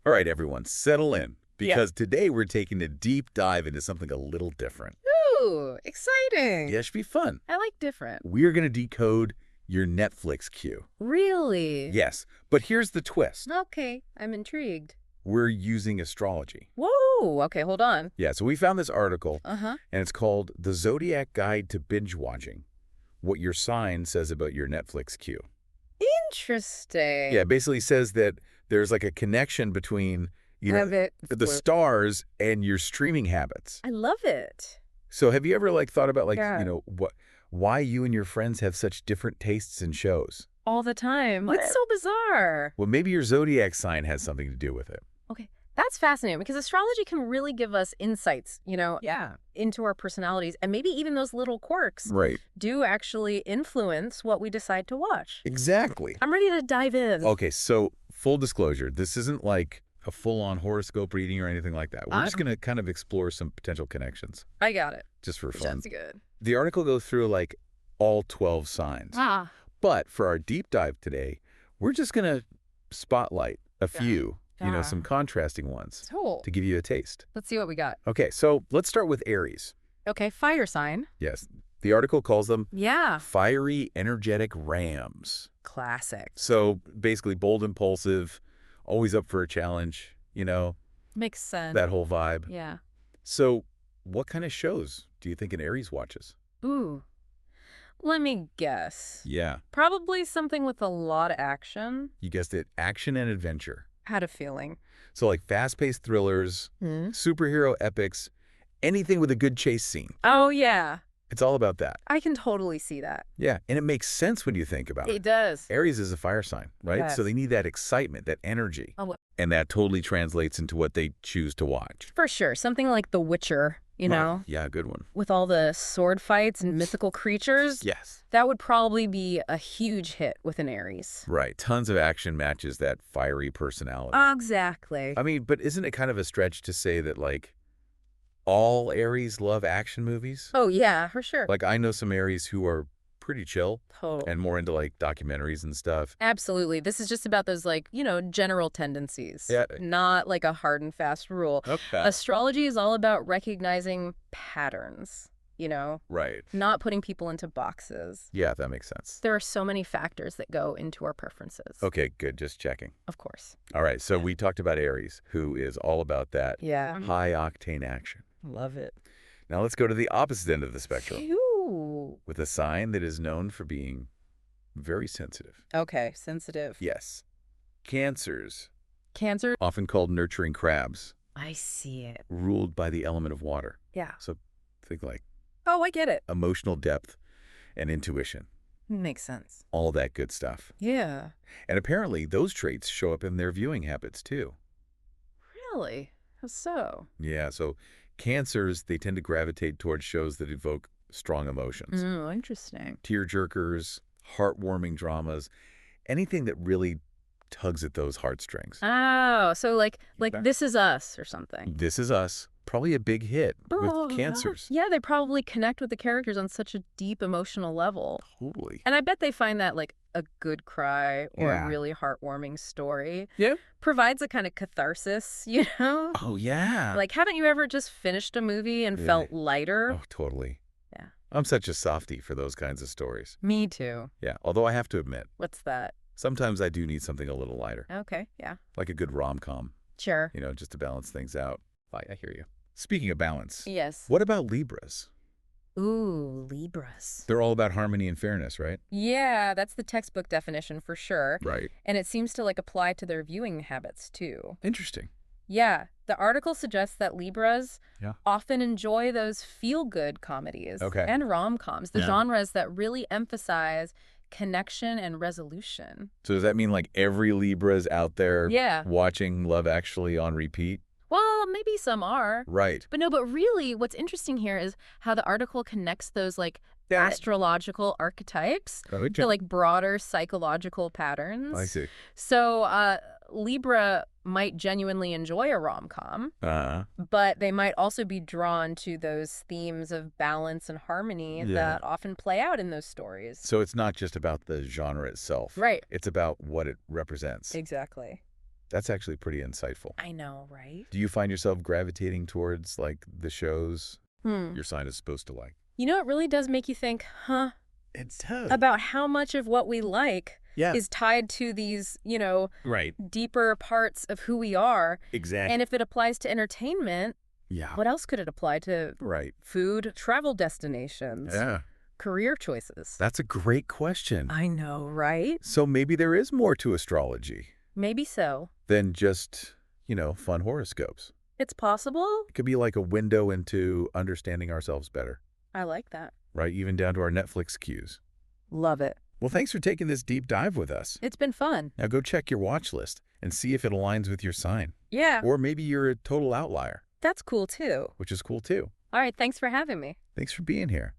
All right, everyone, settle in, because today we're taking a deep dive into something a little different. Ooh, exciting. Yeah, it should be fun. I like different. We're going to decode your Netflix queue. Really? Yes, but here's the twist. Okay, I'm intrigued. We're using astrology. Whoa, okay, hold on. Yeah, so we found this article, Uh-huh. and it's called The Zodiac Guide to Binge-Watching, What Your Sign Says About Your Netflix Queue. Interesting. Yeah, it basically says that there's like a connection between, Have it. the stars and your streaming habits. I love it. So have you ever thought about Yeah. why you and your friends have such different tastes in shows? All the time. It's so bizarre. Well, maybe your zodiac sign has something to do with it. Okay, that's fascinating because astrology can really give us insights, into our personalities. And maybe even those little quirks Right. do actually influence what we decide to watch. Exactly. I'm ready to dive in. Okay, so full disclosure, this isn't like a full-on horoscope reading or anything like that. We're just going to kind of explore some potential connections, I got it. just for fun. That's good. The article goes through like all 12 signs. Ah. But for our deep dive today, we're just going to spotlight a few, Yeah. some contrasting ones Cool. to give you a taste. Let's see what we got. Okay, so let's start with Aries. Okay, fire sign. Yes, the article calls them Yeah. fiery, energetic rams. Classic. So basically bold, impulsive, always up for a challenge, Makes sense. that whole vibe. Yeah. So what kind of shows do you think an Aries watches? Ooh. Let me guess. Yeah, Probably something with a lot of action. you guessed it, action and adventure. Had a feeling. So like fast-paced thrillers, Hmm? superhero epics, anything with a good chase scene. Oh, yeah. It's all about that. I can totally see that. Yeah, and it makes sense when you think about It it. does. Aries is a fire sign, right? Yes. So they need that excitement, that energy. Oh, And that totally translates into what they choose to watch. for sure. Something like The Witcher, Oh, yeah, good one. with all the sword fights and mythical creatures. Yes. That would probably be a huge hit with an Aries. Right. Tons of action matches that fiery personality. Exactly. I mean, but isn't it kind of a stretch to say that, like, all Aries love action movies? Oh, yeah, for sure. Like, I know some Aries who are pretty chill Totally. and more into, like, documentaries and stuff. Absolutely. This is just about those, general tendencies. Yeah. Not like a hard and fast rule. Okay. Astrology is all about recognizing patterns, Right. not putting people into boxes. Yeah, that makes sense. There are so many factors that go into our preferences. Okay, good. Just checking. Of course. All right, so we talked about Aries, who is all about that Yeah. high-octane action. Love it. Now let's go to the opposite end of the spectrum, Ooh. with a sign that is known for being very sensitive. Okay, sensitive. Yes. Cancers, Cancer. often called nurturing crabs, I see it. ruled by the element of water. Yeah. So think like Oh, I get it. emotional depth and intuition, Makes sense. all that good stuff. Yeah. And apparently those traits show up in their viewing habits too. Really? How so? Yeah, so Cancers, they tend to gravitate towards shows that evoke strong emotions. Oh, interesting. Tearjerkers, heartwarming dramas, anything that really tugs at those heartstrings. Oh, so like Okay. This Is Us or something. This Is Us, probably a big hit Oh, with Cancers. Yeah, they probably connect with the characters on such a deep emotional level. Totally. And I bet they find that a good cry or Yeah. a really heartwarming story Yeah. provides a kind of catharsis, Oh, yeah. Like, haven't you ever just finished a movie and Really? felt lighter? Oh, totally. Yeah. I'm such a softie for those kinds of stories. Me too. Yeah, although I have to admit, What's that? sometimes I do need something a little lighter, Okay, yeah. like a good rom-com, Sure. just to balance things out. I hear you. Speaking of balance, Yes. what about Libras? Ooh, Libras. They're all about harmony and fairness, right? Yeah, that's the textbook definition for sure. Right. And it seems to apply to their viewing habits too. Interesting. Yeah, the article suggests that Libras Yeah. often enjoy those feel-good comedies Okay. and rom-coms, the Yeah. genres that really emphasize connection and resolution. So does that mean like every Libra's out there Yeah. watching Love Actually on repeat? Well, maybe some are. Right. But really, what's interesting here is how the article connects those astrological archetypes to broader psychological patterns. I see. So Libra might genuinely enjoy a rom-com, but they might also be drawn to those themes of balance and harmony that often play out in those stories. So it's not just about the genre itself. Right. It's about what it represents. Exactly. That's actually pretty insightful. I know, right? Do you find yourself gravitating towards, like, the shows your sign is supposed to like? You know, it really does make you think, huh? It does. About how much of what we like Yeah. is tied to these, Right. deeper parts of who we are. Exactly. And if it applies to entertainment, Yeah. what else could it apply to? Right. Food, travel destinations, Yeah. career choices. That's a great question. I know, right? So maybe there is more to astrology Maybe so. than just, fun horoscopes. It's possible. It could be like a window into understanding ourselves better, I like that. right? Even down to our Netflix cues. Love it. Well, thanks for taking this deep dive with us. It's been fun. Now go check your watch list and see if it aligns with your sign. Yeah. Or maybe you're a total outlier, That's cool, too. which is cool too. All right, thanks for having me. Thanks for being here.